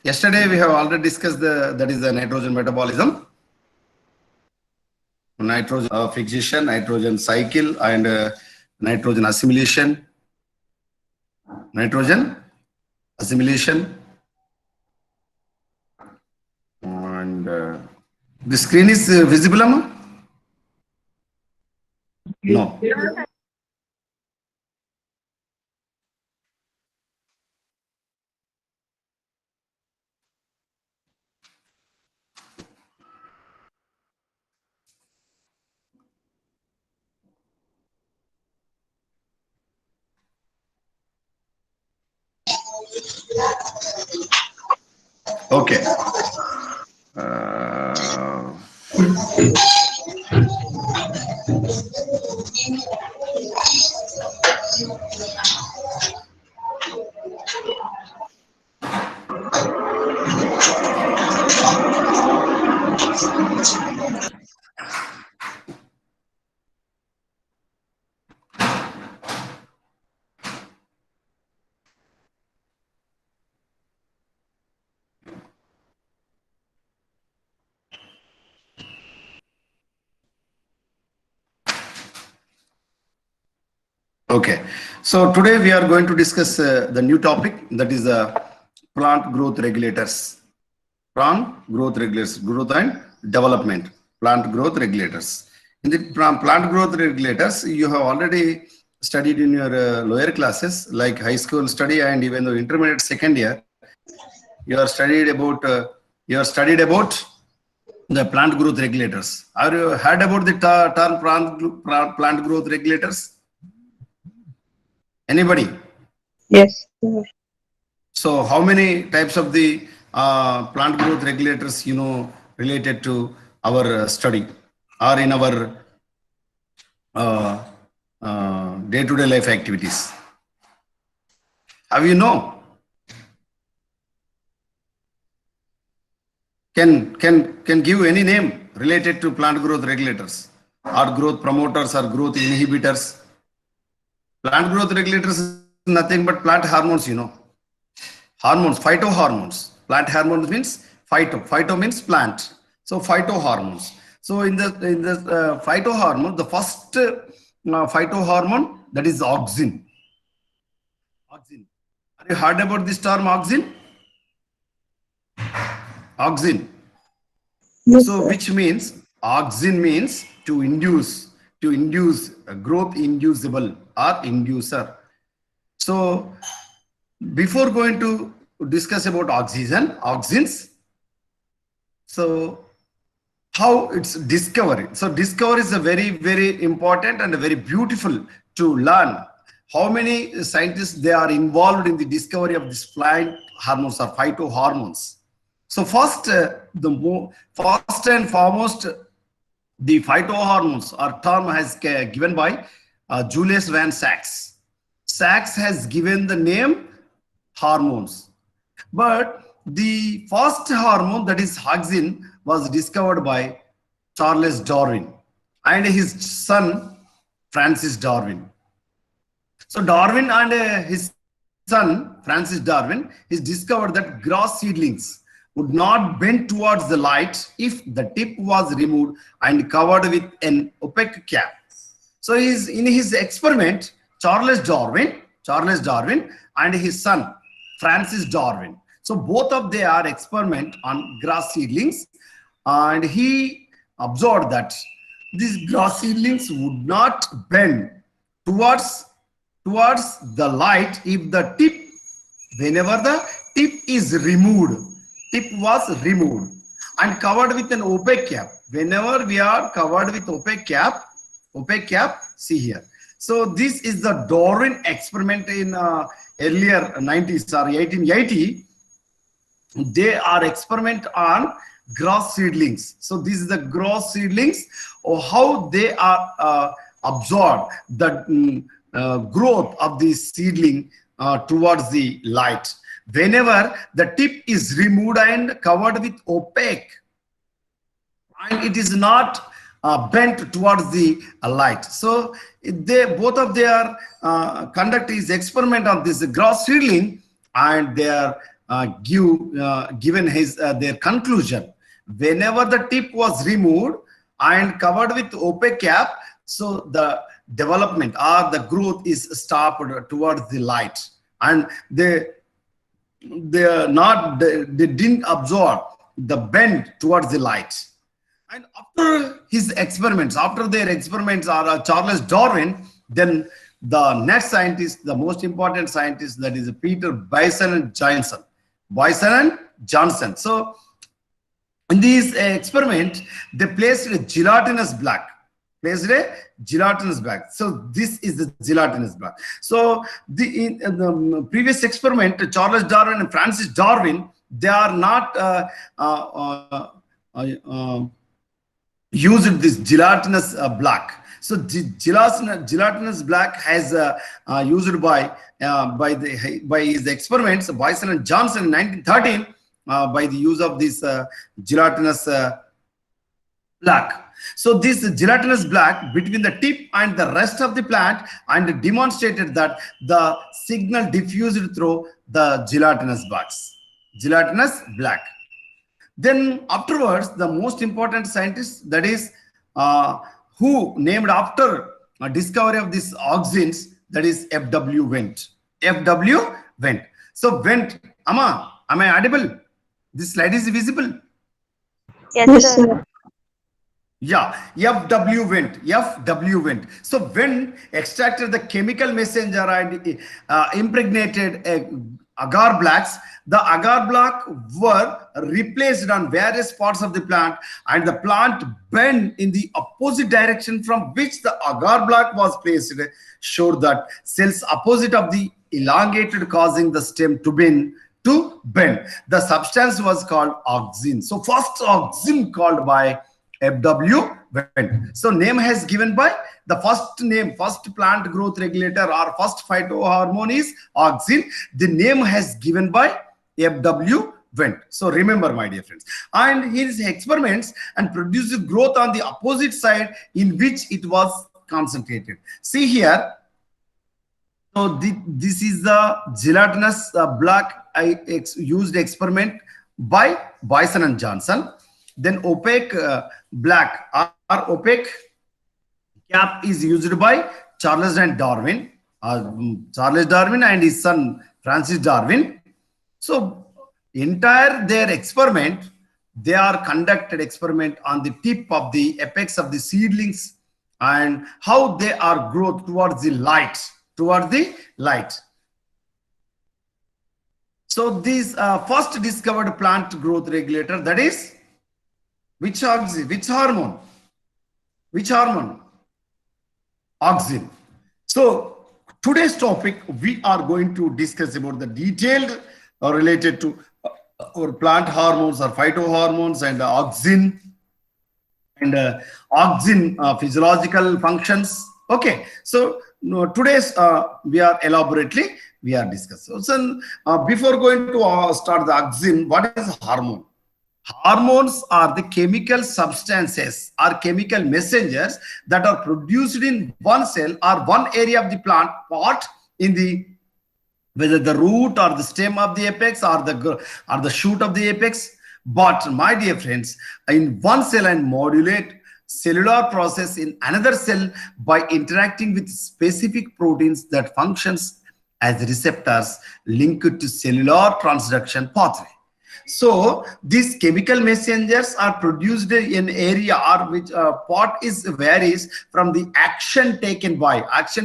Yesterday we have already discussed that is the nitrogen metabolism, nitrogen fixation, nitrogen cycle, and nitrogen assimilation. Nitrogen assimilation, and the screen is visible, Amma? No. Okay. Uh, Okay, so today we are going to discuss the new topic, that is plant growth regulators. Plant growth regulators, growth and development, plant growth regulators. In the plant growth regulators, you have already studied in your lower classes like high school study and even the intermediate second year. You are studied about the plant growth regulators. Have you heard about the term plant growth regulators? Anybody? Yes, sir. So how many types of the plant growth regulators you know related to our study or in our day-to-day life activities? Have you know? Can give any name related to plant growth regulators or growth promoters or growth inhibitors? Plant growth regulators is nothing but plant hormones, you know. Hormones, phytohormones. Plant hormones means phyto. Phyto means plant. So phytohormones. So in the phytohormone, the first phytohormone, that is auxin. Auxin. Have you heard about this term auxin? Auxin. Yes, So sir. which means auxin means to induce growth inducible or inducer. So before going to discuss about auxins, so how it's discovery. So discovery is a very important and very beautiful to learn. How many scientists they are involved in the discovery of these plant hormones or phytohormones. So first, first and foremost, the phytohormones or term has given by Julius Van Sachs. Sachs has given the name hormones. But the first hormone, that is auxin, was discovered by Charles Darwin and his son Francis Darwin. So Darwin and his son Francis Darwin has discovered that grass seedlings would not bend towards the light if the tip was removed and covered with an opaque cap. So in his experiment, Charles Darwin and his son Francis Darwin. So both of they are experiment on grass seedlings, and he observed that these grass seedlings would not bend towards the light if the tip, whenever the tip was removed and covered with an opaque cap. Whenever we are covered with opaque cap, see here. So this is the Darwin experiment in earlier 90s or 1880. They are experiment on grass seedlings. So this is the grass seedlings, or how they are absorbed the growth of the seedling towards the light. Whenever the tip is removed and covered with opaque, and it is not bent towards the light. So they both of their conduct is experiment on this grass seedling, and they are given his their conclusion. Whenever the tip was removed and covered with opaque cap, so the development or the growth is stopped towards the light, and they are not they didn't absorb the bend towards the light. And after his experiments, after their experiments are Charles Darwin, then the next scientist, the most important scientist, that is Peter Bison and Johnson. Bison and Johnson. So in this experiment, they placed a gelatinous black. So this is the gelatinous black. So in the previous experiment, Charles Darwin and Francis Darwin, they are not used this gelatinous black. So gelatinous black has used by his experiments, Bison and Johnson in 1913, by the use of this gelatinous black. So this gelatinous black between the tip and the rest of the plant, and demonstrated that the signal diffused through the gelatinous black. Then afterwards, the most important scientist, that is who named after discovery of these auxins, that is F.W. Wendt. F.W. Wendt. So Wendt, am I audible? This slide is visible? Yes, sir. Yeah, F.W. Wendt. So Wendt extracted the chemical messenger and impregnated agar blacks. The agar black were replaced on various parts of the plant, and the plant bent in the opposite direction from which the agar black was placed, showed that cells opposite of the elongated, causing the stem to bend. The substance was called auxin. So first auxin called by F.W. Wendt. So name has given by the first plant growth regulator or first phytohormone is auxin. The name has given by F.W. Wendt. So remember, my dear friends. And his experiments and produced growth on the opposite side in which it was concentrated. See here. So this is the gelatinous black used experiment by Bison and Johnson. Then opaque black or opaque cap is used by Charles Darwin and his son Francis Darwin. So entire their experiment, they are conducted experiment on the tip of the apex of the seedlings and how they are growth towards the light. So this first discovered plant growth regulator, that is which hormone? Auxin. So today's topic, we are going to discuss about the detailed related to our plant hormones or phytohormones and auxin and auxin physiological functions. Okay, so today's we are discussing. So before going to start the auxin, what is hormone? Hormones are the chemical substances or chemical messengers that are produced in one cell or one area of the plant part in the whether the root or the stem of the apex or the shoot of the apex. But my dear friends, in one cell and modulate cellular process in another cell by interacting with specific proteins that functions as receptors linked to cellular transduction pathway. So these chemical messengers are produced in area or which part is varies from the action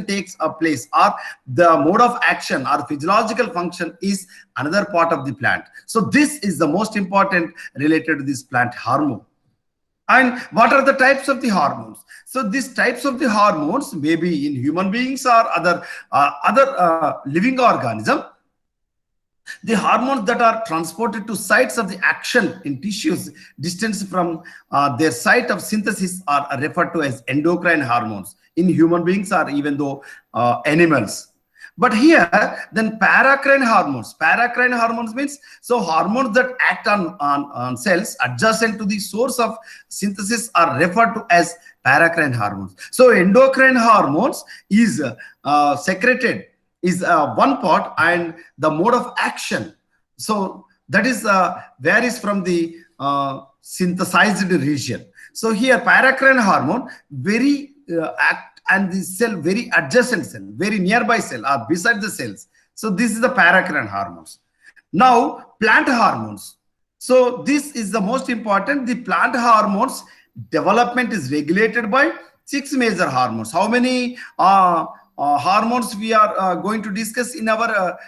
takes a place, or the mode of action or physiological function is another part of the plant. So this is the most important related to this plant hormone. And what are the types of the hormones? So these types of the hormones may be in human beings or other living organism. The hormones that are transported to sites of the action in tissues distance from their site of synthesis are referred to as endocrine hormones in human beings or even though animals. But here, then paracrine hormones means so hormones that act on cells adjacent to the source of synthesis are referred to as paracrine hormones. So endocrine hormones is secreted is one part, and the mode of action So that is varies from the synthesized region. So here paracrine hormone very act and the cell very adjacent cell, very nearby cell or beside the cells. So this is the paracrine hormones. Now plant hormones. So this is the most important. The plant hormones development is regulated by six major hormones. How many hormones we are going to discuss in our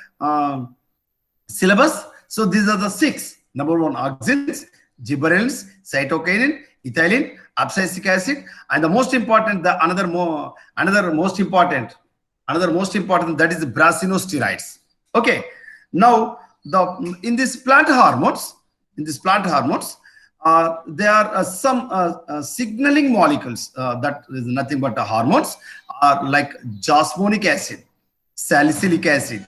syllabus? So these are the six. Number one, auxins, gibberellins, cytokinin, ethylene, abscisic acid, and the most important, the another most important that is the brassinosteroids. Okay. Now in these plant hormones, there are some signaling molecules that is nothing but hormones are like jasmonic acid, salicylic acid,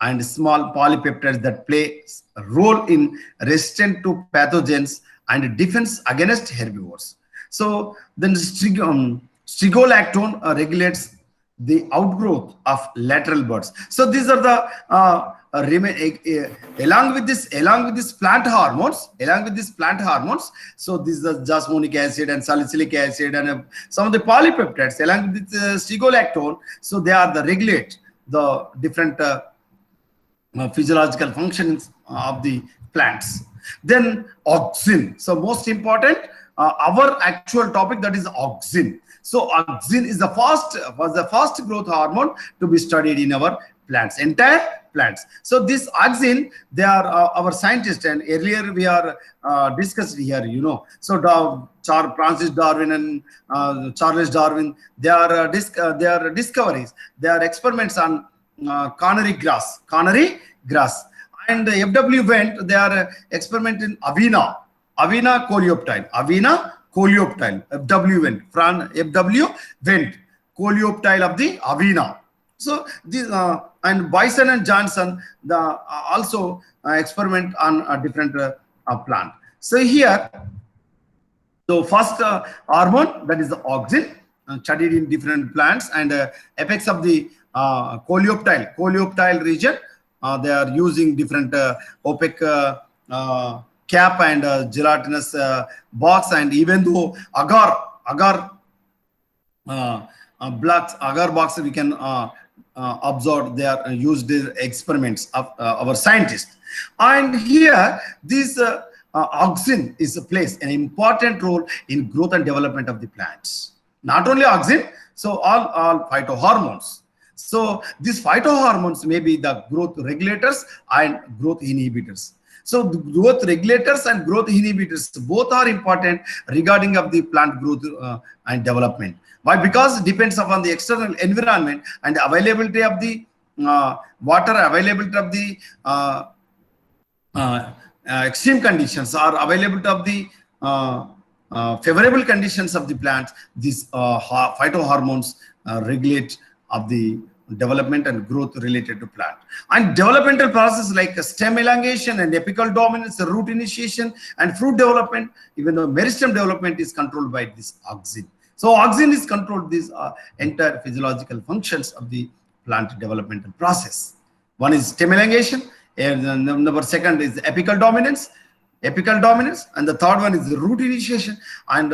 and small polypeptides that play a role in resistant to pathogens and defense against herbivores. So then strigolactone regulates the outgrowth of lateral buds. So these are the along with this plant hormones, so this is the jasmonic acid and salicylic acid and some of the polypeptides along with strigolactone. So they are the regulate the different physiological functions of the plants. Then auxin. So most important, our actual topic, that is auxin. So auxin is the first growth hormone to be studied in our plants, entire plants. So this auxin, they are our scientists, and earlier we are discussed here, you know. So Francis Darwin and Charles Darwin, they are discoveries, they are experiments on canary grass, and F.W. Wendt, they are experiment in Avena coleoptile, F.W. Wendt, coleoptile of the Avena. So this and Bison and Johnson, the also experiment on a different plant. So here, so first hormone, that is the auxin, studied in different plants, and effects of the coleoptile region. They are using different opaque cap and gelatinous box, and even though agar box we can observe, they are used the experiments of our scientists. And here this auxin plays an important role in growth and development of the plants. Not only auxin, so all phytohormones. So these phytohormones may be the growth regulators and growth inhibitors. So the growth regulators and growth inhibitors both are important regarding of the plant growth and development. Why? Because it depends upon the external environment and the availability of the water, availability of the extreme conditions, or availability of the favorable conditions of the plants. These phytohormones regulate of the development and growth related to plant. And developmental processes like stem elongation and apical dominance, root initiation, and fruit development, even though meristem development is controlled by this auxin. So auxin is controlled these entire physiological functions of the plant developmental process. One is stem elongation, and number second is apical dominance, and the third one is the root initiation, and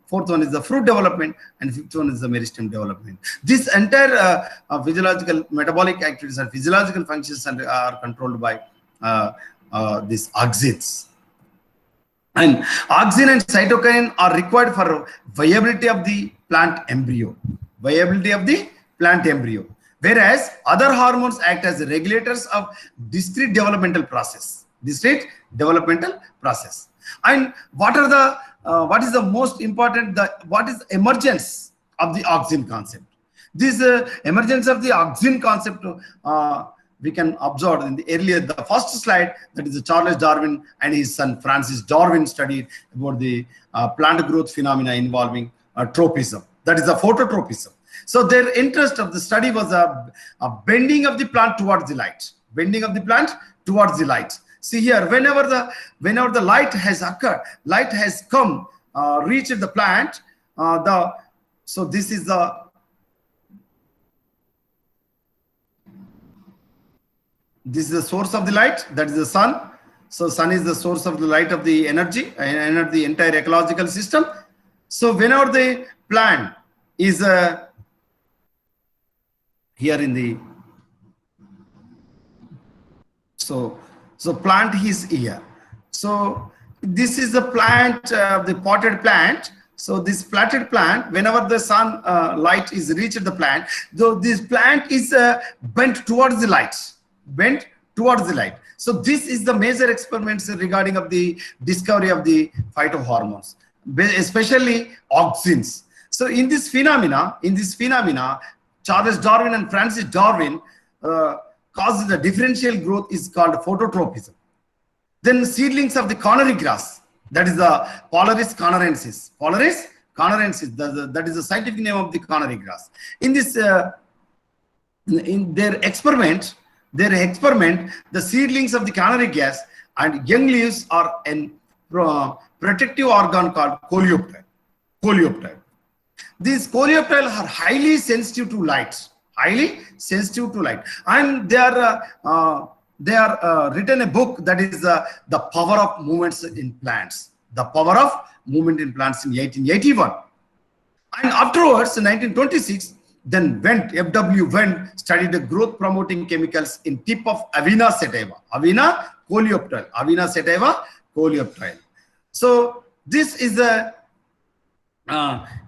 fourth one is the fruit development, and fifth one is the meristem development. This entire physiological metabolic activities and physiological functions are controlled by these auxins. And auxin and cytokinin are required for viability of the plant embryo. Whereas other hormones act as regulators of discrete developmental process. And what is the most important? What is the emergence of the auxin concept? This emergence of the auxin concept we can observe in the first slide, that is Charles Darwin and his son Francis Darwin studied about the plant growth phenomena involving tropism, that is the phototropism. So their interest of the study was a bending of the plant towards the light. See here, whenever the light has occurred, light has come, reached the plant, so this is This is the source of the light, that is the sun. So sun is the source of the light of the energy and the entire ecological system. So whenever the plant is here in the, so plant is here. So this is the plant, the potted plant. So this potted plant, whenever the sun light is reached the plant, though this plant is bent towards the light, bent towards the light. So this is the major experiments regarding of the discovery of the phytohormones, especially auxins. So in this phenomena, Charles Darwin and Francis Darwin caused the differential growth is called phototropism. Then seedlings of the canary grass, that is the Polaris canarensis. Polaris canarensis, that is the scientific name of the canary grass. In this, in their experiment, the seedlings of the canary grass and young leaves are a protective organ called coleoptile. These coleoptile are highly sensitive to light, and they are written a book that is the power of movements in plants. The power of movement in plants in 1881, and afterwards in 1926. Then F.W. Wendt studied the growth promoting chemicals in tip of Avena sativa, Avena coleoptile. So this is a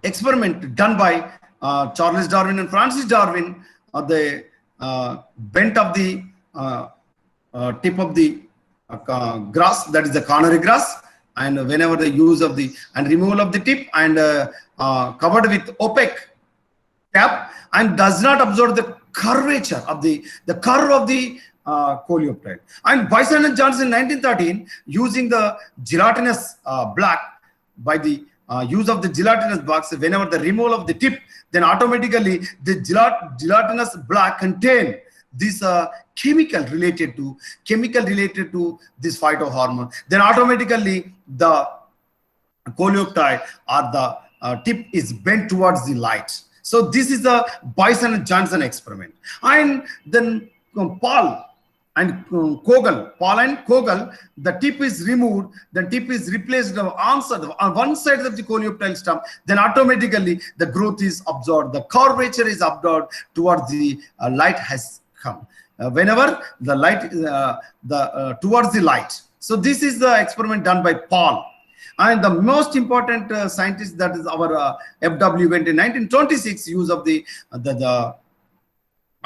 experiment done by Charles Darwin and Francis Darwin. The bent of the tip of the grass, that is the canary grass, and whenever the use of the and removal of the tip and covered with opaque cap and does not absorb the curvature of the curve of the coleoptile. And Bison and Johnson in 1913, using the gelatinous black, by the use of the gelatinous box, whenever the removal of the tip, then automatically the gelatinous black contain this chemical related to this phytohormone. Then automatically the coleoptile or the tip is bent towards the light. So this is the Bison and Johnson experiment. And then Paul and Kogel, the tip is removed, the tip is replaced on one side of the coleoptile stem, then automatically the growth is absorbed, the curvature is absorbed towards the light has come. Whenever the light, towards the light. So this is the experiment done by Paul. And the most important scientist, that is our F.W. Wendt in 1926, use of the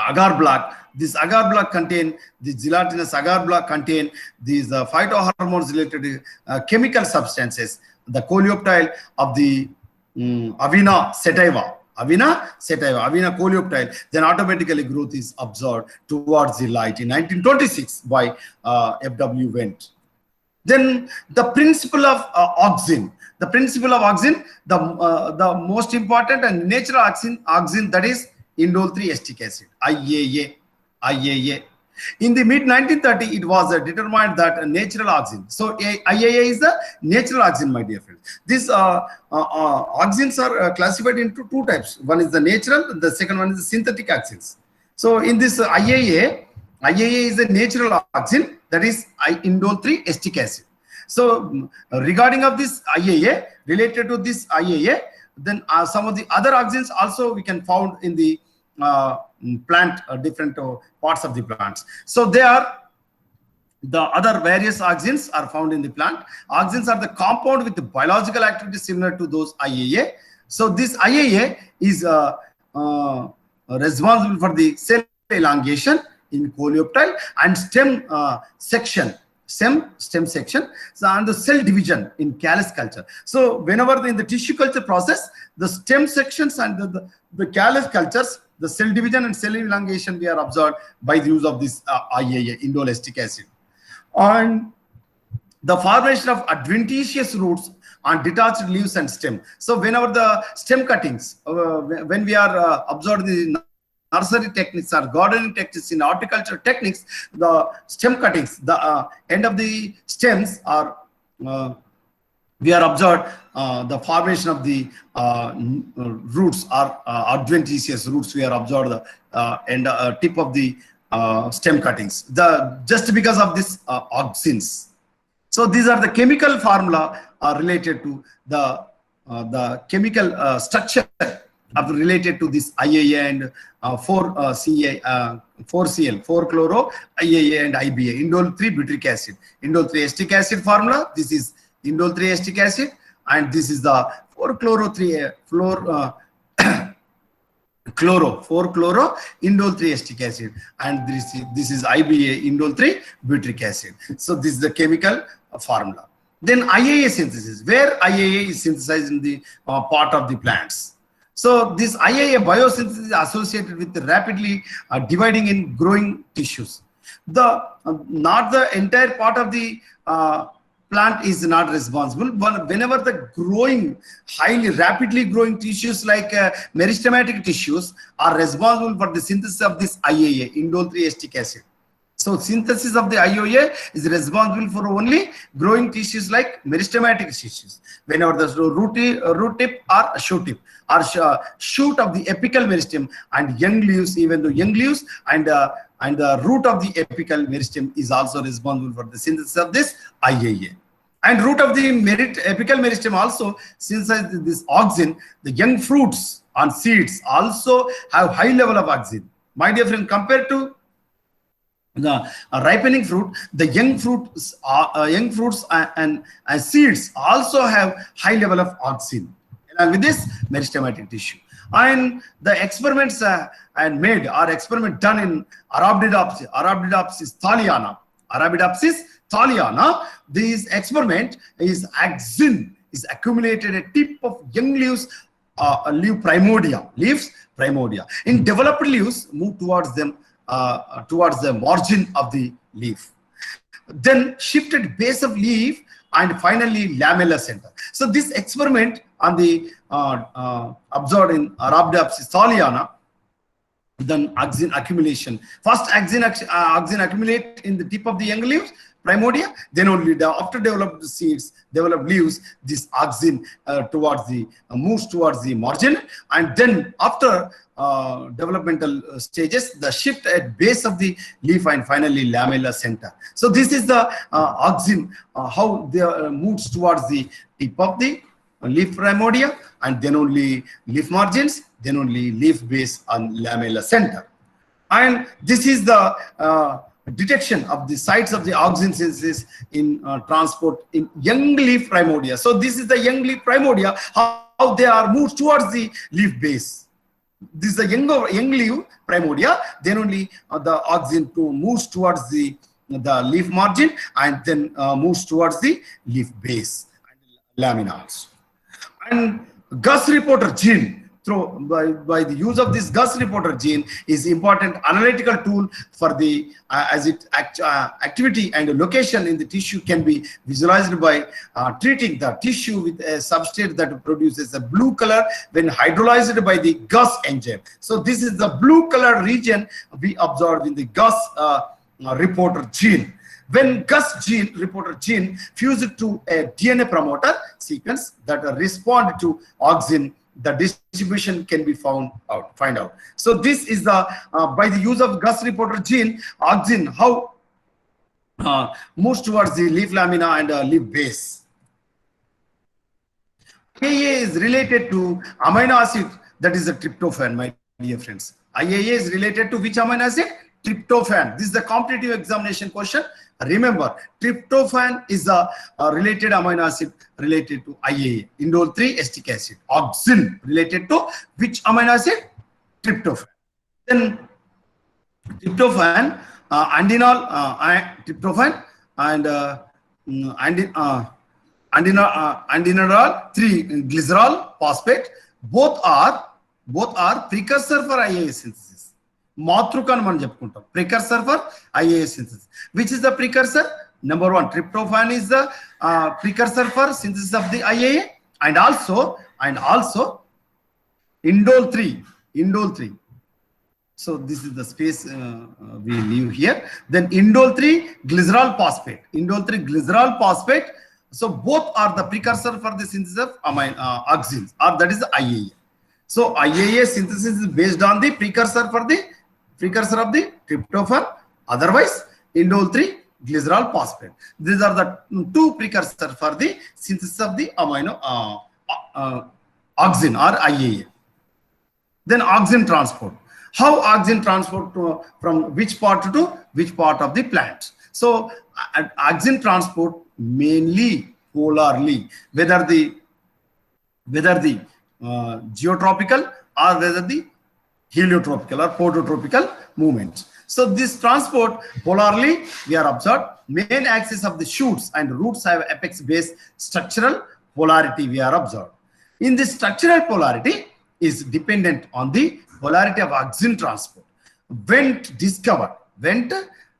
agar block. This agar block contain, the gelatinous agar block contain these phytohormones related chemical substances, the coleoptile of the Avena sativa, Avena coleoptile, then automatically growth is absorbed towards the light in 1926 by F.W. Wendt. Then the principle of auxin. The principle of auxin, the most important and natural auxin, that is indole 3-acetic acid, IAA. In the mid 1930, it was determined that a natural auxin. So IAA is the natural auxin, my dear friends. These auxins are classified into two types. One is the natural, the second one is the synthetic auxins. So in this IAA is a natural auxin, that is indole 3-acetic acid. So regarding of this IAA, related to this IAA, then some of the other auxins also we can found in the plant, different parts of the plants. So they are the other various auxins are found in the plant. Auxins are the compound with the biological activity similar to those IAA. So this IAA is responsible for the cell elongation in coleoptile and stem section, so, and the cell division in callus culture. So whenever in the tissue culture process, the stem sections and the callus cultures, the cell division and cell elongation, we are observed by the use of this IAA, indole acetic acid. And the formation of adventitious roots on detached leaves and stem. So whenever the stem cuttings, when we are observing the nursery techniques or gardening techniques, in horticulture techniques, the stem cuttings, the end of the stems are, we are observed the formation of the roots or adventitious roots. We are observed the end tip of the stem cuttings. Just because of this auxins. So these are the chemical formula related to the chemical structure of related to this IAA and 4CL, 4-chloro, IAA and IBA, indole 3-butyric acid, indole 3-acetic acid formula. This is indole 3-acetic acid, and this is the 4-chloro 4-chloro indole 3-acetic acid, and this is IBA, indole 3-butyric acid. So this is the chemical formula. Then IAA synthesis, where IAA is synthesized in the part of the plants. So this IAA biosynthesis is associated with the rapidly dividing in growing tissues. Not the entire part of the plant is not responsible, but whenever the rapidly growing tissues like meristematic tissues are responsible for the synthesis of this IAA, indole 3-acetic acid. So synthesis of the IAA is responsible for only growing tissues like meristematic tissues. Whenever the root tip or shoot tip or shoot of the apical meristem and young leaves, even though young leaves and the root of the apical meristem is also responsible for the synthesis of this IAA. And root of the apical meristem also synthesizes this auxin. The young fruits and seeds also have high level of auxin. My dear friend, compared to the ripening fruit, the young fruits and seeds also have high level of auxin along with this meristematic tissue. And the experiments done in Arabidopsis thaliana. This experiment is auxin is accumulated at tip of young leaves, leaves primordia. In developed leaves, move towards the margin of the leaf, then shifted base of leaf, and finally lamella center. So this experiment on the observed in Arabidopsis thaliana, then auxin accumulation. First auxin accumulate in the tip of the young leaves, primordia, then only after developed seeds, developed leaves, this auxin moves towards the margin, and then after developmental stages, the shift at base of the leaf, and finally lamella center. So this is the auxin, how they moves towards the tip of the leaf primordia, and then only leaf margins, then only leaf base and lamella center. And this is the detection of the sites of the auxin synthesis in transport in young leaf primordia. So this is the young leaf primordia, how they are moved towards the leaf base. This is the young leaf primordia, then only the auxin moves towards the leaf margin, and then moves towards the leaf base and lamina also. And Gus reporter gene, by the use of this Gus reporter gene, is important analytical tool for the as it activity and location in the tissue can be visualized by treating the tissue with a substrate that produces a blue color when hydrolyzed by the Gus enzyme. So this is the blue color region we observed in the Gus reporter gene. When Gus reporter gene fused to a DNA promoter sequence that respond to auxin, the distribution can be find out. So this is the by the use of Gus reporter gene, auxin how moves towards the leaf lamina and leaf base. IAA is related to amino acid, that is the tryptophan, my dear friends. IAA is related to which amino acid? Tryptophan. This is the competitive examination question. Remember, tryptophan is a related amino acid related to IAA, indole 3-acetic acid. Auxin related to which amino acid? Tryptophan. Then tryptophan, tryptophan and andinol 3-glycerol phosphate, both are precursor for IAA synthesis. Matruka అని మనం చెప్పుకుంటాం, precursor for IAA synthesis. Which is the precursor? Number one, tryptophan is the precursor for synthesis of the IAA, and also indole 3. So this is the space we leave here. Then indole 3-glycerol phosphate. So both are the precursor for the synthesis of auxins, or that is the IAA. So IAA synthesis is based on the precursor for the precursor of the tryptophan, otherwise indole 3 glycerol phosphate. These are the two precursors for the synthesis of the amino auxin or IAA. Then auxin transport. How auxin transport from which part to which part of the plant? So auxin transport mainly polarly, whether the geotropical or whether the heliotropical or phototropical movements. So this transport polarly we are observed. Main axis of the shoots and roots have apex base structural polarity we are observed. In this structural polarity is dependent on the polarity of auxin transport. Wendt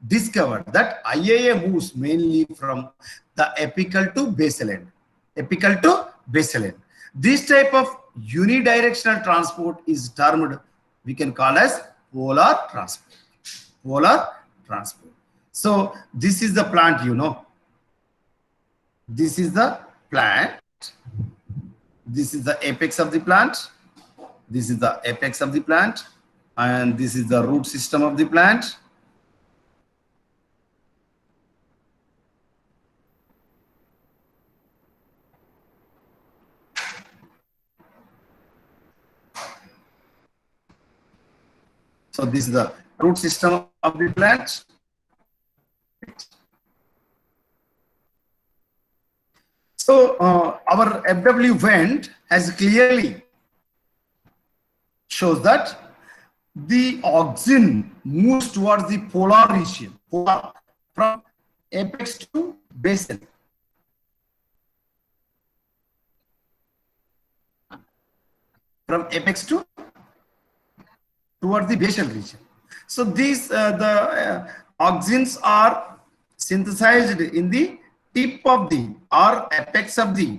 discovered that IAA moves mainly from the apical to basal end. Apical to basal end. This type of unidirectional transport is termed, we can call as polar transport. Polar transport. So this is the plant, you know. This is the plant. This is the apex of the plant. This is the apex of the plant. And this is the root system of the plant. So this is the root system of the plant. So our FW Wendt has clearly shows that the auxin moves towards the polar region, from apex to basal. From apex to towards the basal region. So these auxins are synthesized in the tip of the or apex of the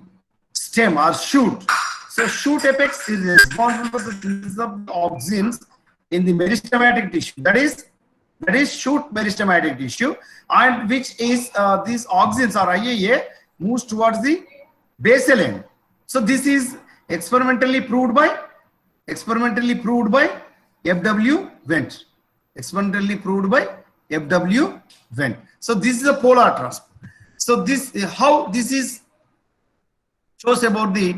stem or shoot. So shoot apex is responsible for the synthesis of the auxins in the meristematic tissue. That is shoot meristematic tissue, and which is these auxins or IAA moves towards the basal end. So this is experimentally proved by FW Wendt. Experimentally proved by FW Wendt. So this is a polar transport. So this how this is shows about the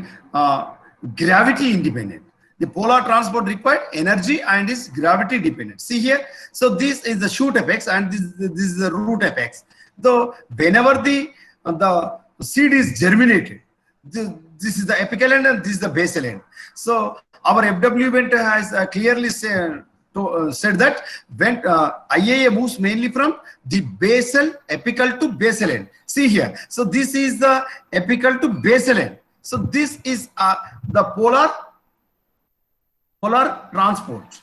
gravity independent. The polar transport required energy and is gravity dependent. See here. So this is the shoot apex and this is the root apex. So whenever the seed is germinated, this is the apical end and this is the basal end. So our FW Wendt has clearly said that when IAA moves mainly from the basal apical to basal end. See here. So this is the apical to basal end. So this is the polar transport.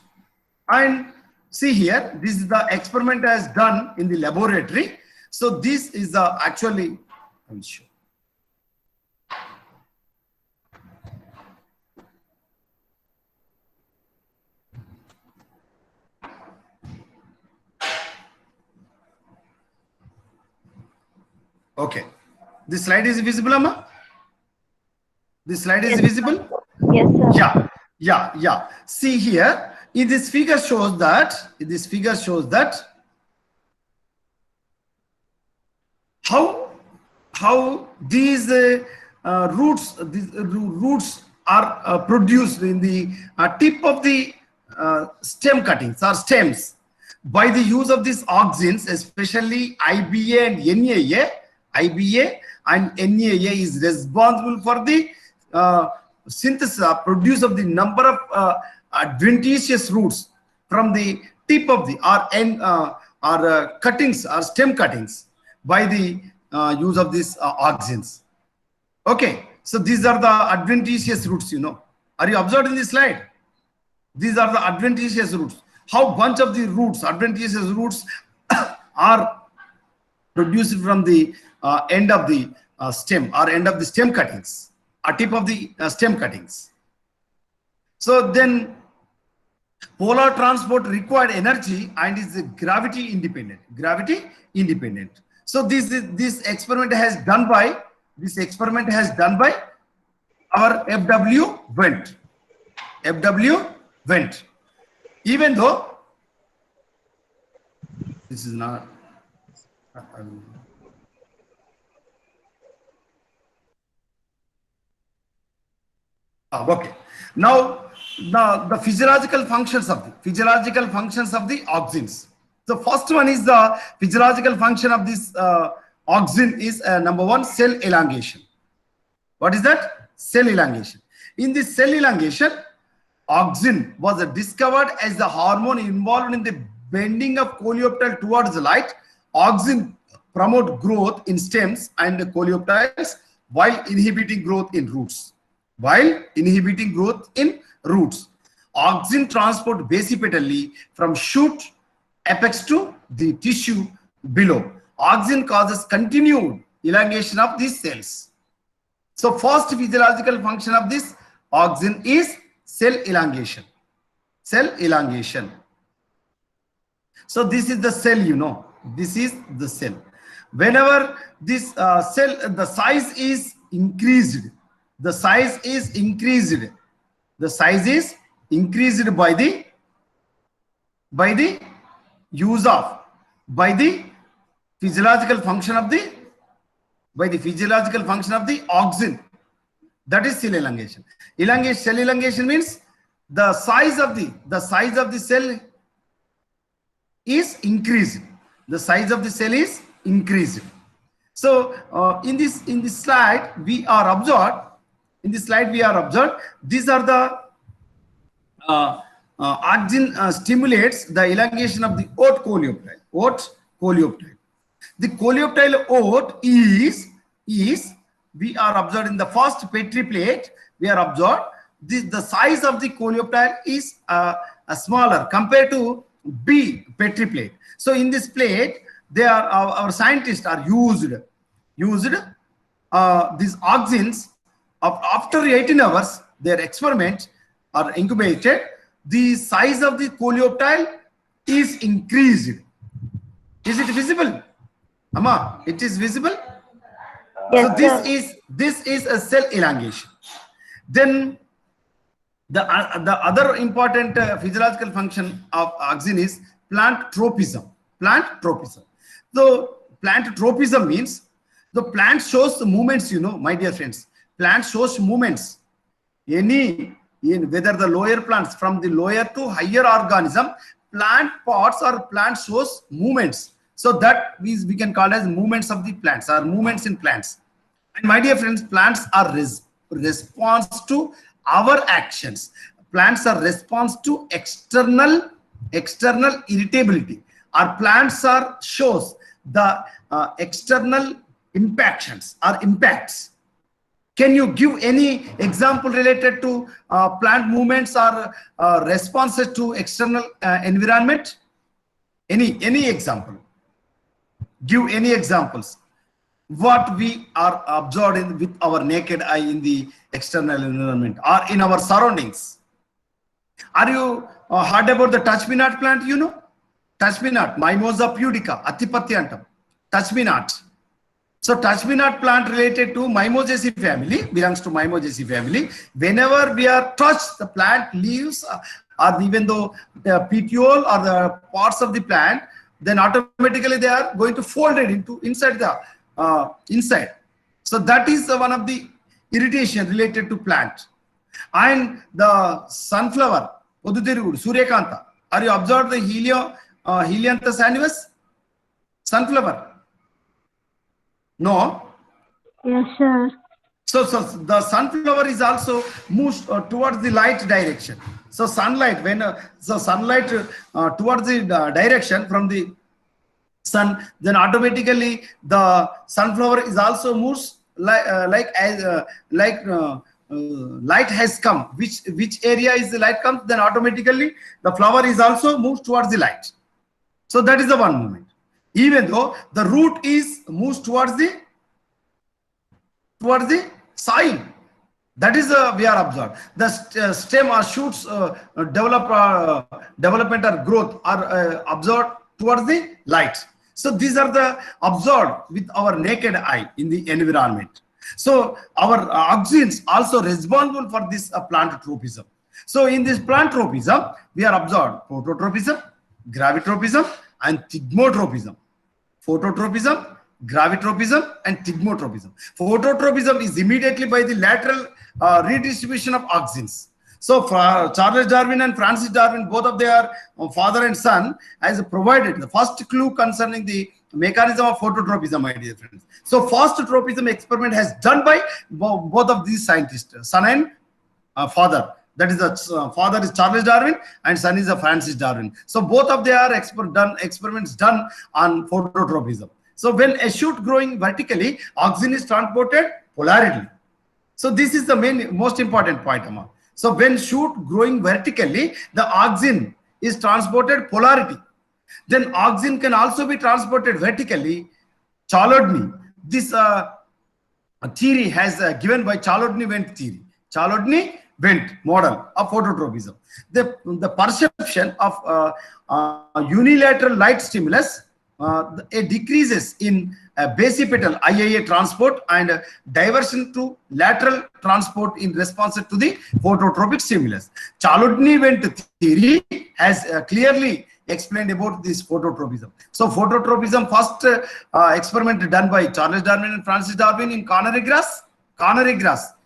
And see here, this is the experiment as done in the laboratory. So this is the actually, I'm sure. Okay, this slide is visible, Amma? This slide is visible? Yes, sir. Yeah. See here, in this figure shows that, how these roots are produced in the tip of the stem cuttings or stems by the use of these auxins, especially IBA and NAA. IBA and NAA is responsible for the synthesis or produce of the number of adventitious roots from the tip of the cuttings or stem cuttings by the use of these auxins. Okay, so these are the adventitious roots, you know. Are you observed in this slide? These are the adventitious roots. How bunch of the roots, adventitious roots are produced from the end of the stem or end of the stem cuttings, or tip of the stem cuttings. So then polar transport required energy and is gravity independent. So this experiment has done by our FW Wendt. Even though This is not. Okay. Now, the physiological functions of the auxins. The first one is the physiological function of this auxin is number one, cell elongation. What is that? Cell elongation. In this cell elongation, auxin was discovered as the hormone involved in the bending of coleoptile towards the light. Auxin promote growth in stems and coleoptiles while inhibiting growth in roots. Auxin transport basipetally from shoot apex to the tissue below. Auxin causes continued elongation of these cells. So first physiological function of this auxin is cell elongation. So this is the cell, you know. This is the cell. Whenever this cell, the size is increased by the physiological function of the auxin. That is cell elongation. Cell elongation means the size of the cell is increased. So in this slide we are observed. These are the auxin stimulates the elongation of the oat coleoptile. The coleoptile oat is we are observed in the first Petri plate. We are observed the size of the coleoptile is smaller compared to B Petri plate. So in this plate, our scientists are used these auxins. After 18 hours, their experiments are incubated. The size of the coleoptile is increased. Is it visible? Amma, it is visible? Yes, So this is a cell elongation. Then the other important physiological function of auxin is plant tropism. So plant tropism means the plant shows the movements, you know, my dear friends. Plant shows movements. Whether the lower plants, from the lower to higher organism, plant parts or plant shows movements. So that we can call as movements of the plants or movements in plants. And my dear friends, plants are response to our actions. Plants are response to external irritability. Our plants are shows the external impacts. Can you give any example related to plant movements or responses to external environment? Any example? Give any examples. What we are observed with our naked eye in the external environment or in our surroundings. Are you heard about the touch-me-not plant? You know, touch-me-not, Mimosa pudica, Atipatti antam. Touch-me-not. So touch-me-not plant related to Mimosaceae family, belongs to Mimosaceae family. Whenever we are touched, the plant leaves or even though the petiole or the parts of the plant, then automatically they are going to fold it into inside the inside. So that is one of the irritation related to plant. And the sunflower, Suryakanta. Are you observed the Helianthus annivus? Sunflower? No? Yes, sir. So the sunflower is also moves towards the light direction. So sunlight, towards the direction from the sun, then automatically the sunflower is also moves light has come. Which area is the light comes? Then automatically the flower is also moves towards the light. So that is the one movement. Even though the root is moves towards the soil. That is we are observed. The stem or shoots development or growth are observed towards the light. So these are the observed with our naked eye in the environment. So our auxins also responsible for this plant tropism. So in this plant tropism, we are observed phototropism, gravitropism, and thigmotropism. Phototropism, gravitropism, and thigmotropism. Phototropism is immediately by the lateral redistribution of auxins. So Charles Darwin and Francis Darwin, both of their father and son, has provided the first clue concerning the mechanism of phototropism, my dear friends. So first tropism experiment has done by both of these scientists, son and father. That is the father is Charles Darwin and son is Francis Darwin. So both of their experiments done on phototropism. So when a shoot growing vertically, auxin is transported polarity. So this is the most important point, Amma. So when shoot growing vertically, the auxin is transported polarity. Then auxin can also be transported vertically. Chladni, this theory has given by Chladni-Wendt theory. Chladni-Wendt model of phototropism. The perception of unilateral light stimulus it decreases in basipetal IIA transport and diversion to lateral transport in response to the phototropic stimulus. Chladni-Wendt theory has clearly explained about this phototropism. So phototropism, first experiment done by Charles Darwin and Francis Darwin in canary grass.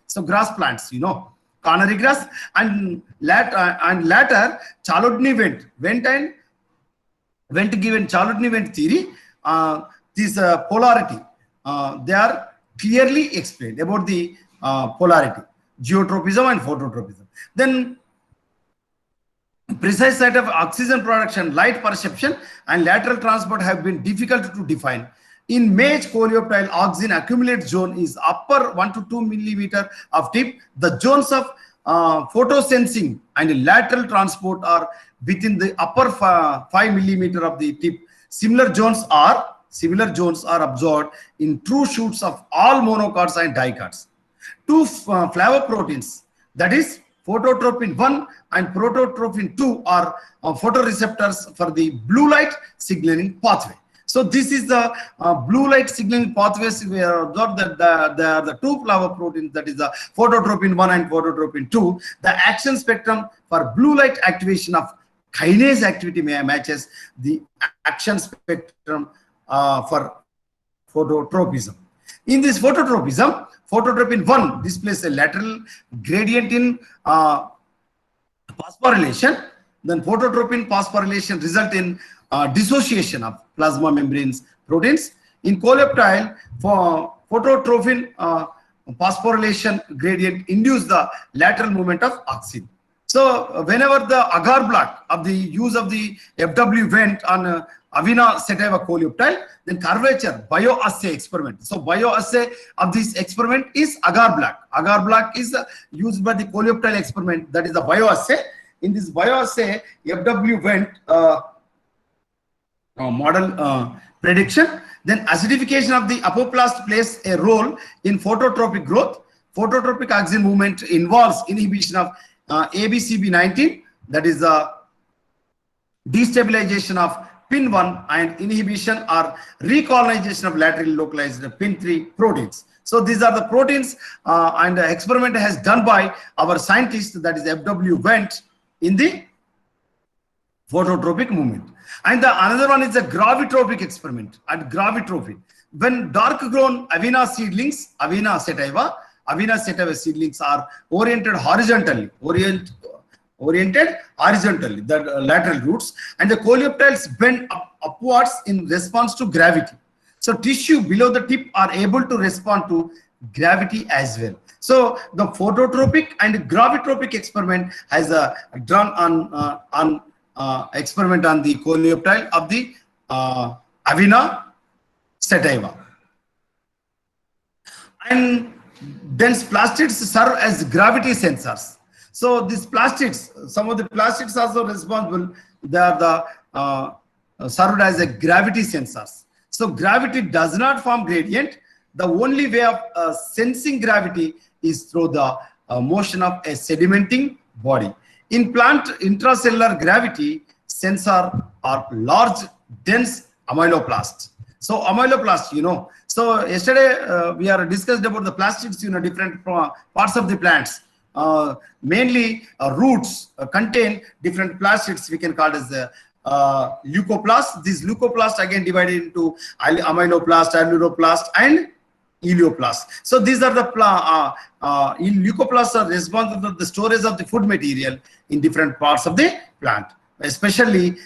So grass plants, you know, canary grass, and later Chladni-Wendt given Chladni-Wendt theory, this polarity, they are clearly explained about the polarity, geotropism and phototropism. Then precise site of oxygen production, light perception, and lateral transport have been difficult to define. In maize coleoptile, auxin accumulate zone is upper 1 to 2 millimeter of tip. The zones of photosensing and lateral transport are within the upper 5 millimeter of the tip. Similar zones are observed in true shoots of all monocots and dicots. Two flavoproteins, that is phototropin 1 and prototropin 2, are photoreceptors for the blue light signaling pathway. So this is the blue light signaling pathways. We have observed that there are the two flavoproteins, that is the phototropin 1 and phototropin 2. The action spectrum for blue light activation of kinase activity matches the action spectrum for phototropism. In this phototropism, phototropin 1 displays a lateral gradient in phosphorylation. Then phototropin phosphorylation result in dissociation of plasma membranes proteins. In coleoptile, for phototropin phosphorylation gradient induce the lateral movement of auxin. So whenever the agar block of the use of the FW Wendt on Avena sativa coleoptile, then curvature bioassay experiment. So bioassay of this experiment is agar block. Agar block is used by the coleoptile experiment, that is the bioassay. In this bioassay, FW Wendt model prediction, then acidification of the apoplast plays a role in phototropic growth. Phototropic auxin movement involves inhibition of ABCB19, that is the destabilization of PIN1 and inhibition or recolonization of laterally localized PIN3 proteins. So these are the proteins and the experiment has done by our scientist, that is FW Wendt, in the phototropic movement. And the another one is a gravitropic experiment at gravitropin. When dark grown Avena seedlings, Avena sativa seedlings are oriented horizontally, the lateral roots, and the coleoptiles bend upwards in response to gravity. So tissue below the tip are able to respond to gravity as well. So the phototropic and gravitropic experiment has done on experiment on the coleoptile of the Avena sativa. And dense plastids serve as gravity sensors. So these plastids, some of the plastids also responsible, they are the served as a gravity sensors. So gravity does not form gradient. The only way of sensing gravity is through the motion of a sedimenting body. In plant intracellular gravity, sensor are large, dense amyloplasts. So amyloplasts, you know. So yesterday we are discussed about the plastids, you know, different parts of the plants. Mainly roots contain different plastids, we can call it as leucoplast. These leucoplast again divided into amyloplast, alluroplast, and elioplast. So these are the leucoplasts are responsible for the storage of the food material in different parts of the plant, especially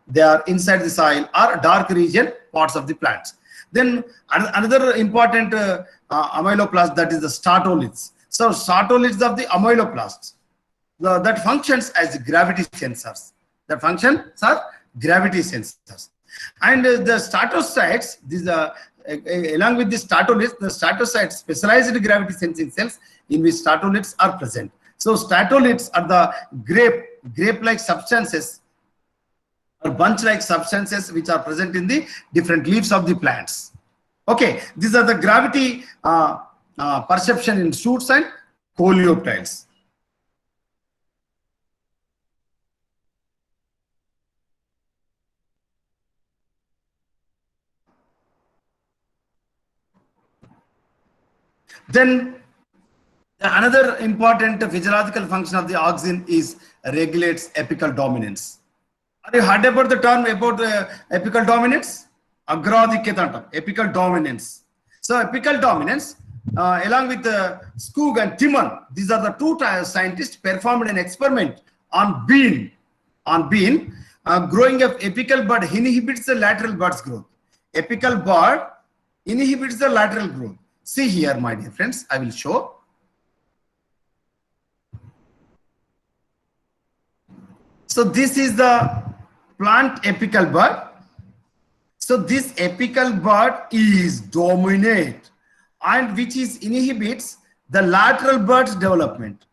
they are inside the soil or dark region parts of the plants. Then another important amyloplast, that is the statoliths. So statoliths of the amyloplasts that functions as gravity sensors. The functions are gravity sensors. And the statocytes, these along with the statocytes specialized gravity sensing cells in which statoliths are present. So statoliths are the grape-like substances or bunch-like substances which are present in the different leaves of the plants. Okay, these are the gravity perception in shoots and coleoptiles. Then another important physiological function of the auxin is regulates apical dominance. Have you heard about the term about apical dominance? Agradiketa, apical dominance. So apical dominance, along with Skoog and Timon, these are the two scientists performed an experiment on bean. Growing of apical bud inhibits the lateral bud's growth. Apical bud inhibits the lateral growth. See here, my dear friends, I will show. So this is the plant apical bud. So this apical bud is dominate and which is inhibits the lateral bud's development.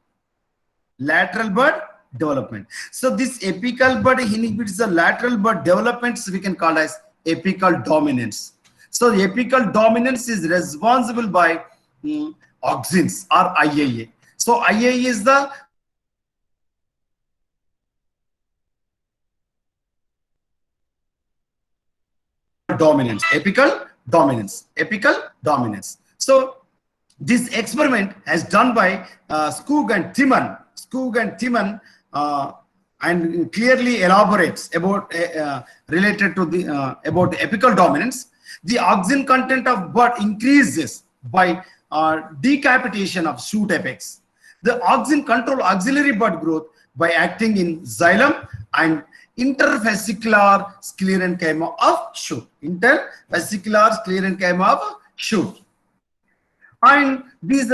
Lateral bud development. So this apical bud inhibits the lateral bud development, so we can call as apical dominance. So the apical dominance is responsible by auxins or IAA. So IAA is the dominance, apical dominance. So this experiment has done by Skoog and Timon, and clearly elaborates about related to the about the apical dominance. The auxin content of bud increases by decapitation of shoot apex. The auxin control auxiliary bud growth by acting in xylem and interfascicular sclerenchyma of shoot. Interfascicular sclerenchyma of shoot. And these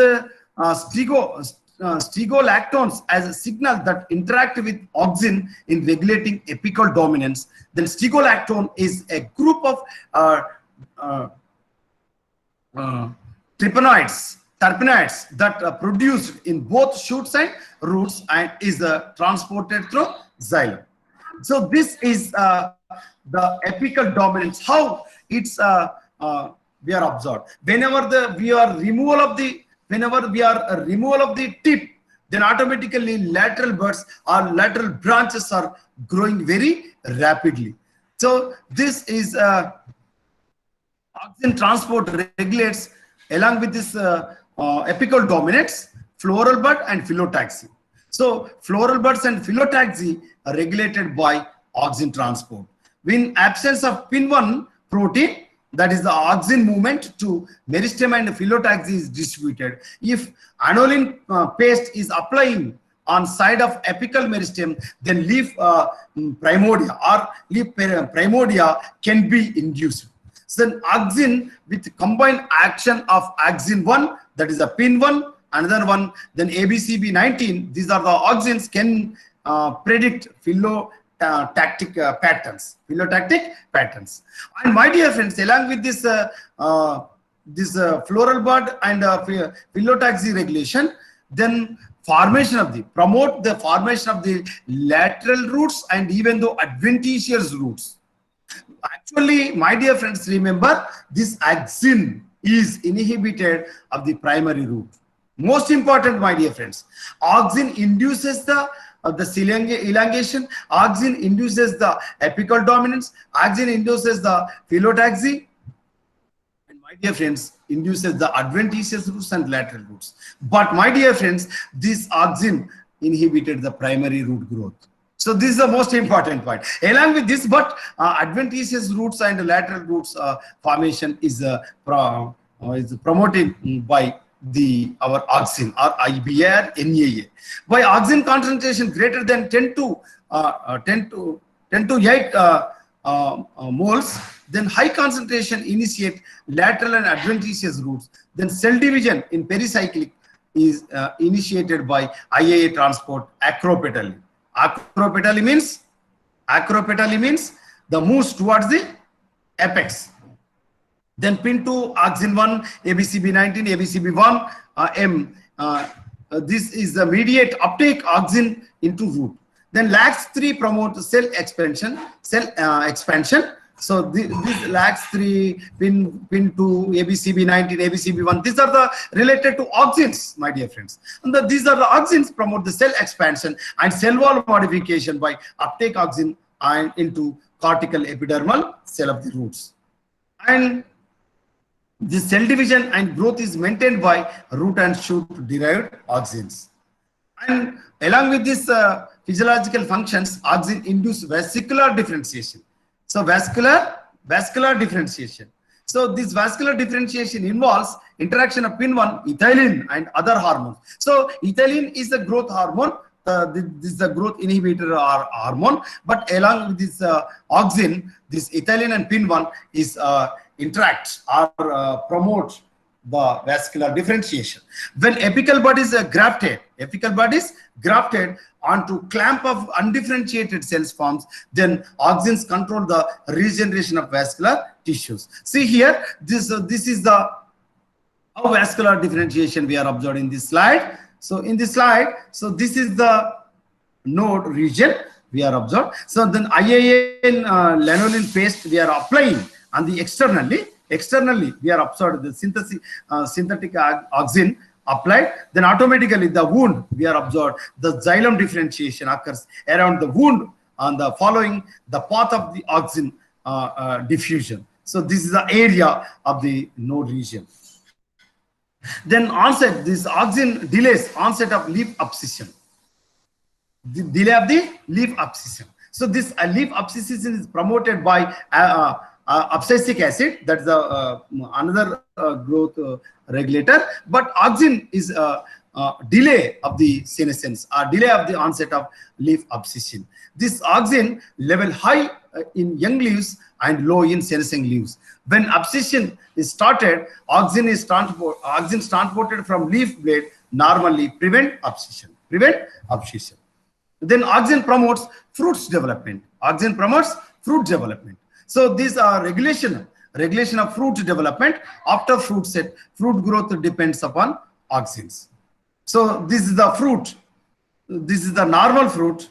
stegolactones as a signal that interact with auxin in regulating apical dominance. Then stegolactone is a group of terpenoids that are produced in both shoots and roots and is transported through xylem. So this is the apical dominance, how it's we are observed. Whenever we are removal of the tip, then automatically lateral buds or lateral branches are growing very rapidly. So this is auxin transport regulates along with this apical dominance, floral bud and phyllotaxy. So floral buds and phyllotaxy are regulated by auxin transport. In absence of PIN1 protein, that is the auxin movement to meristem and phyllotaxy is distributed. If aniline paste is applying on side of apical meristem, then leaf primordia can be induced. So then auxin with combined action of auxin 1, that is a PIN1, another one, then ABCB19, these are the auxins can predict phyllotaxic patterns. And my dear friends, along with this floral bud and phyllotaxy regulation, then promote the formation of the lateral roots and even though adventitious roots. Actually, my dear friends, remember this auxin is inhibited of the primary root. Most important, my dear friends, auxin induces the elongation, auxin induces the apical dominance, auxin induces the phyllotaxy, and my dear friends, induces the adventitious roots and lateral roots. But my dear friends, this auxin inhibited the primary root growth. So this is the most important point. Along with this, but adventitious roots and lateral roots formation is promoted by our auxin or IBA or NAA. By auxin concentration greater than 10 to 8 moles, then high concentration initiate lateral and adventitious roots. Then cell division in pericyclic is initiated by IAA transport acropetally. Acropetally means the moves towards the apex. Then pin 2 auxin 1 ABCB19 ABCB1 M. This is the mediate uptake auxin into root. Then lax 3 promote cell expansion. So this lax 3 pin 2 ABCB19 ABCB1, these are the related to auxins, my dear friends. And these are the auxins promote the cell expansion and cell wall modification by uptake auxin and into cortical epidermal cell of the roots. And this cell division and growth is maintained by root and shoot derived auxins. And along with this physiological functions, auxin induce vesicular differentiation. So vascular differentiation. So this vascular differentiation involves interaction of pin1, ethylene and other hormones. So ethylene is the growth hormone. This is the growth inhibitor or hormone. But along with this auxin, this ethylene and pin1 is interacts or promotes the vascular differentiation. When apical bud is grafted onto clamp of undifferentiated cells forms, then auxins control the regeneration of vascular tissues. See here, this is the how vascular differentiation we are observing in this slide. So in this slide, so this is the node region we are observed. So then IAA lanolin paste we are applying on the externally we are observed the synthetic auxin applied, then automatically the wound we are observed the xylem differentiation occurs around the wound on the following the path of the auxin diffusion. So this is the area of the node region. Then onset, this auxin delays onset of leaf abscission. The delay of the leaf abscission. So this leaf abscission is promoted by abscisic acid, that's the another growth regulator, but auxin is delay of the senescence or delay of the onset of leaf abscission. This auxin level high in young leaves and low in senescing leaves. When abscission is started, auxin is transported from leaf blade normally prevent abscission. Then auxin promotes fruits development. So these are regulation of fruit development. After fruit set, fruit growth depends upon auxins. So this is the fruit. This is the normal fruit.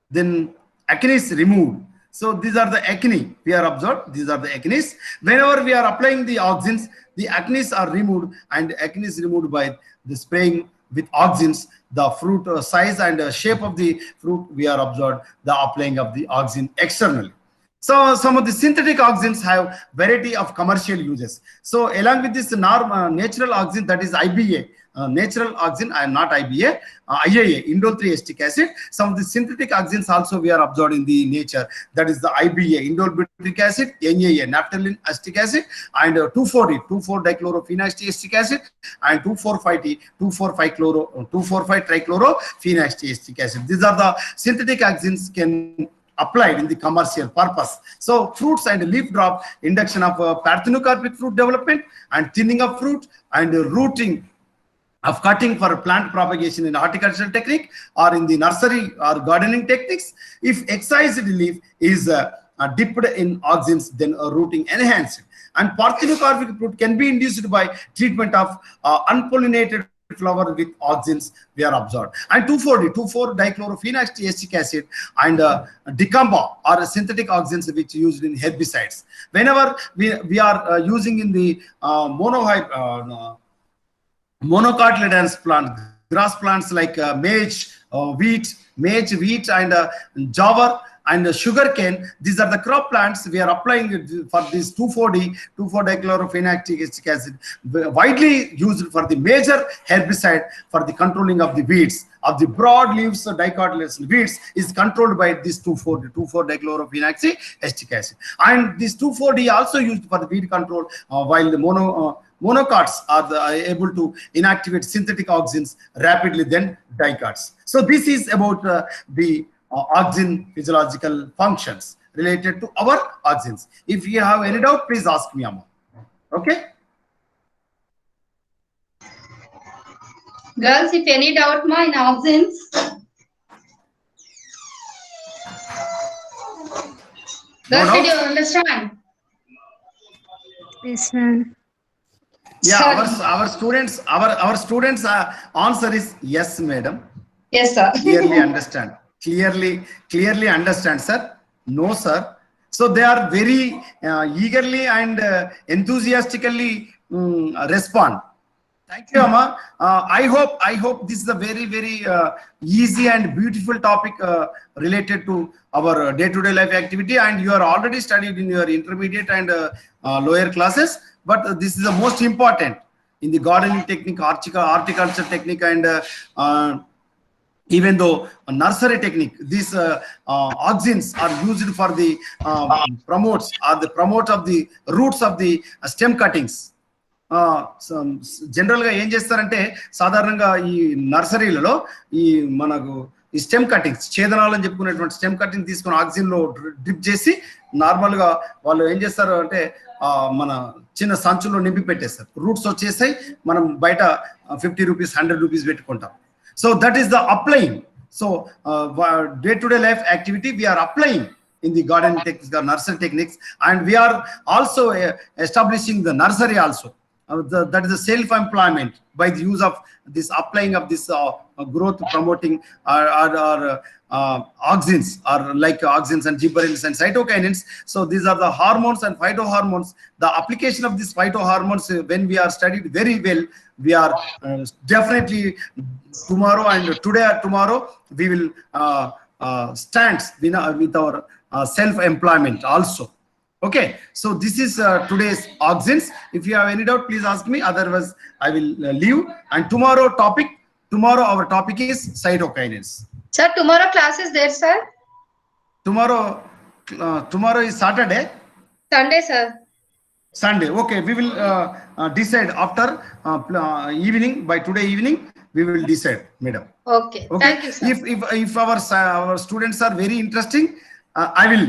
Then acne is removed. So these are the acne we are observed. These are the acne. Whenever we are applying the auxins, the acne are removed, and acne is removed by the spraying with auxins. The fruit size and shape of the fruit we are observed the applying of the auxin externally. So some of the synthetic auxins have variety of commercial uses. So along with this natural auxin, that is IBA, natural auxin and not IBA, IAA, indole 3-acetic acid. Some of the synthetic auxins also we are observed in the nature, that is the IBA, indole butyric acid, NAA, naphthalene acetic acid, and 2,4-dichlorophenoacetic acetic acid, and 2,4,5-trichlorophenoacetic acetic acid. These are the synthetic auxins can applied in the commercial purpose. So fruits and leaf drop, induction of parthenocarpic fruit development and thinning of fruit, and rooting of cutting for plant propagation in horticultural technique or in the nursery or gardening techniques. If excised leaf is dipped in auxins, then rooting enhanced. And parthenocarpic fruit can be induced by treatment of unpollinated flower with auxins we are observed. And 2,4-dichlorophenoacetic acid and dicamba are synthetic auxins which are used in herbicides. Whenever we are using in the monocotyledonous plant, grass plants like maize, wheat and jawar and the sugar cane. These are the crop plants. We are applying it for this 2,4-D, 2,4-dichloropheniatic acid, widely used for the major herbicide for the controlling of the weeds. Of the broad leaves dicotyledonous weeds is controlled by this 2,4-dichloropheniatic acid. And this 2,4-D also used for the weed control, while the monocots are able to inactivate synthetic auxins rapidly than dicots. So this is about the auxin physiological functions related to our auxins. If you have any doubt, please ask me, Amma. Okay? Girls, if any doubt in auxins. Girls, did you understand? Yes, ma'am. Yeah, Sir. our students answer is yes, madam. Yes, sir. Clearly understand. Clearly understand, sir. No, sir. So they are very eagerly and enthusiastically respond. Thank you, Amma. I hope this is a very easy and beautiful topic related to our day-to-day life activity, and you are already studied in your intermediate and lower classes. But this is the most important in the gardening technique, horticulture technique, and even though nursery technique, these auxins are used for the promote of the roots of the stem cuttings. General గా ఏం చేస్తారంటే సాధారణంగా ఈ నర్సరీలలో ఈ మనకు ఈ stem cuttings ఛేదనాలని చెప్పుకునేటువంటి స్టెమ్ కటింగ్ తీసుకుని ఆక్సిజన్ లో డ్రిప్ చేసి నార్మల్ గా వాళ్ళు ఏం చేస్తారు అంటే మన చిన్న సంచుల్లో నింపి పెట్టేస్తారు. రూట్స్ వచ్చేసాయి, మనం బయట 50 రూపీస్ 100 రూపీస్ పెట్టుకుంటాం. So that is the applying. So day to day life activity we are applying in the garden techniques or nursery techniques, and we are also establishing the nursery also. That is the self-employment by the use of this applying of this growth promoting or auxins, or like auxins and gibberellins and cytokinins. So these are the hormones and phytohormones. The application of these phytohormones, when we are studied very well, we are definitely tomorrow and today or tomorrow we will stand with our self-employment also. Okay, so this is today's auxins. If you have any doubt, please ask me. Otherwise, I will leave. And tomorrow our topic is cytokinins. Sir, tomorrow class is there, sir? Tomorrow is Saturday. Sunday, sir. Sunday. Okay, we will decide after evening. By today evening, we will decide, madam. Okay. Okay. Thank you, sir. If our students are very interesting, I will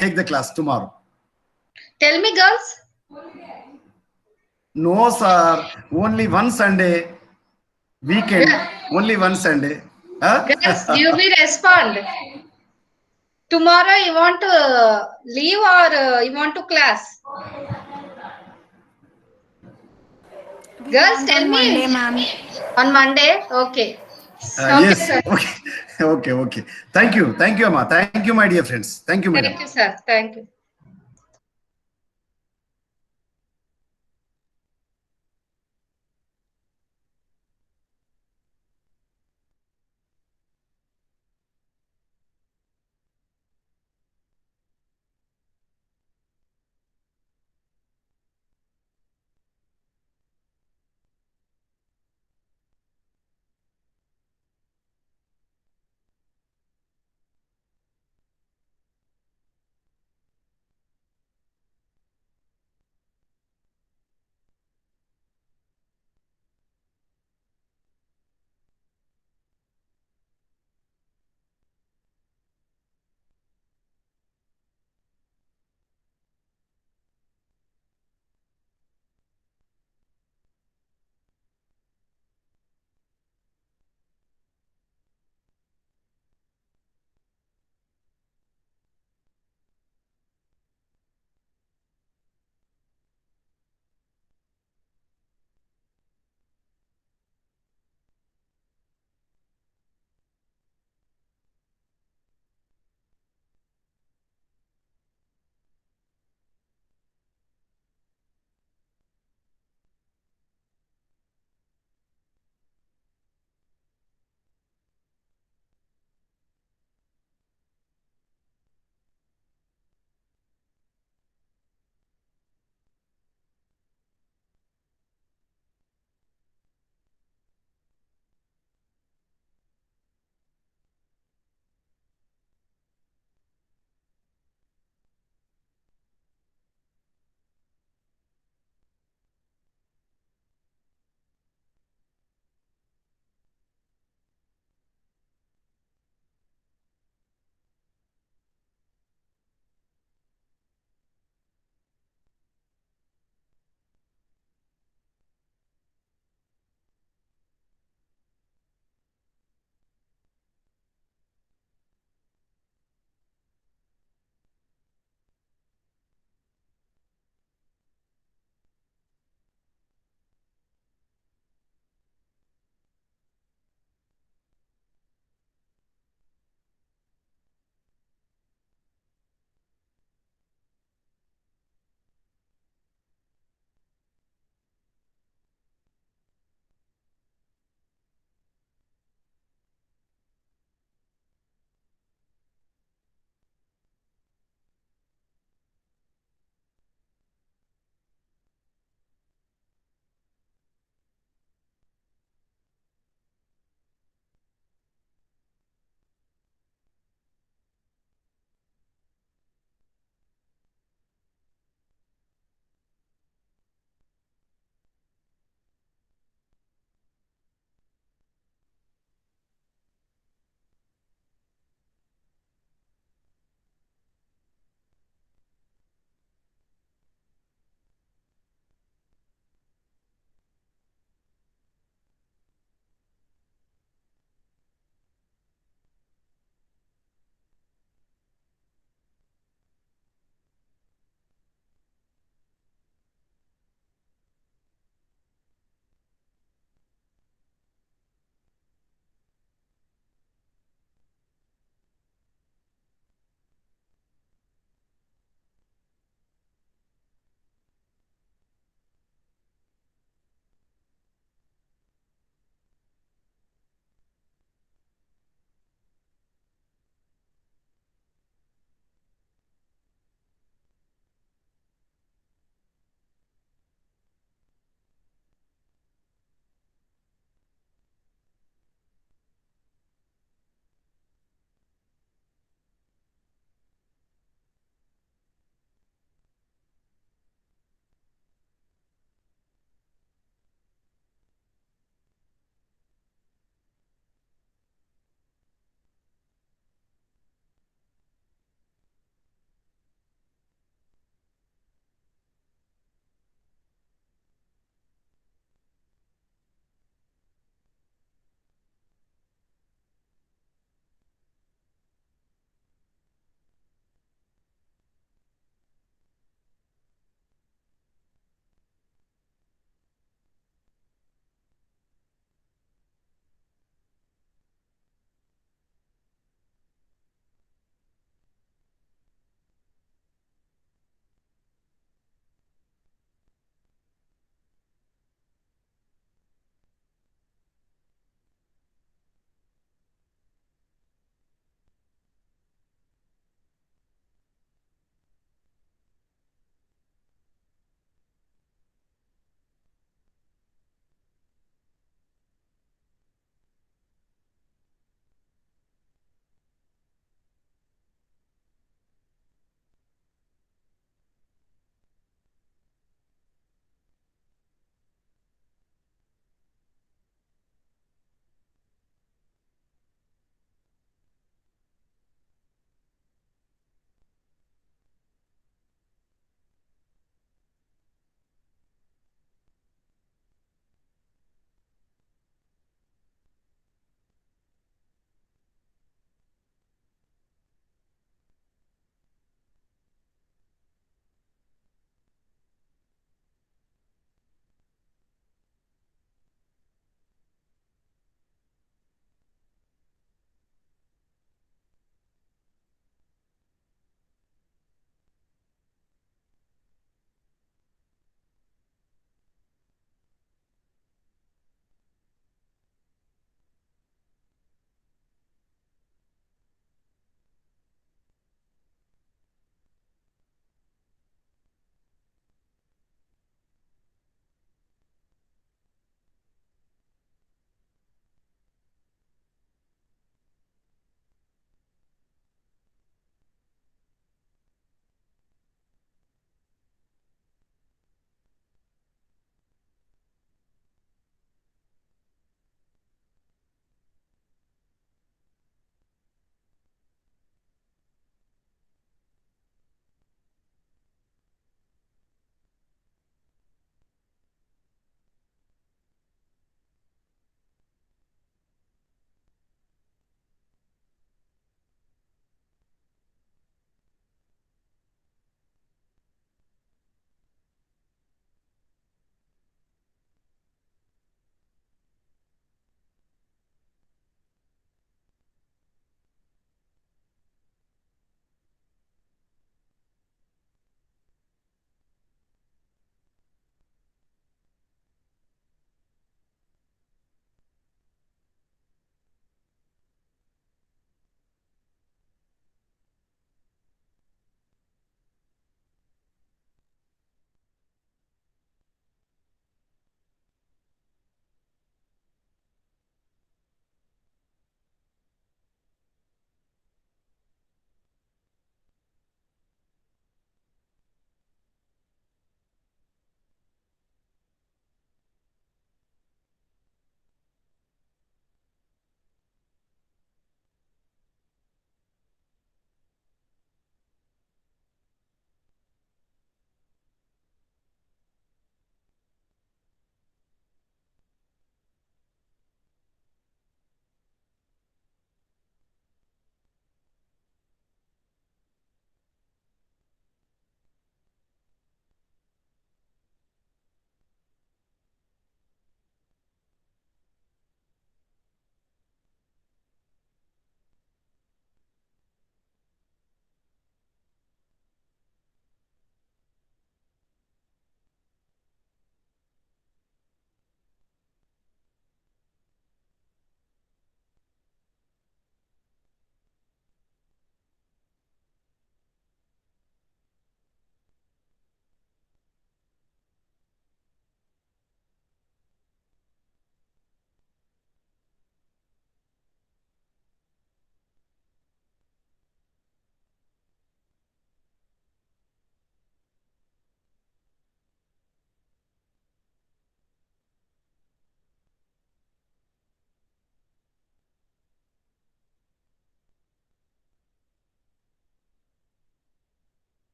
take the class tomorrow. Tell me, girls. No, sir. Only one Sunday. Weekend. Only one Sunday. Huh? Girls, you will respond. Tomorrow you want to leave or you want to class? Girls, tell me. Monday, ma'am. On Monday? Okay. Yes. Sir. Okay. Thank you, Amma. Thank you, my dear friends. Thank you, madam. Thank you, sir. Thank you.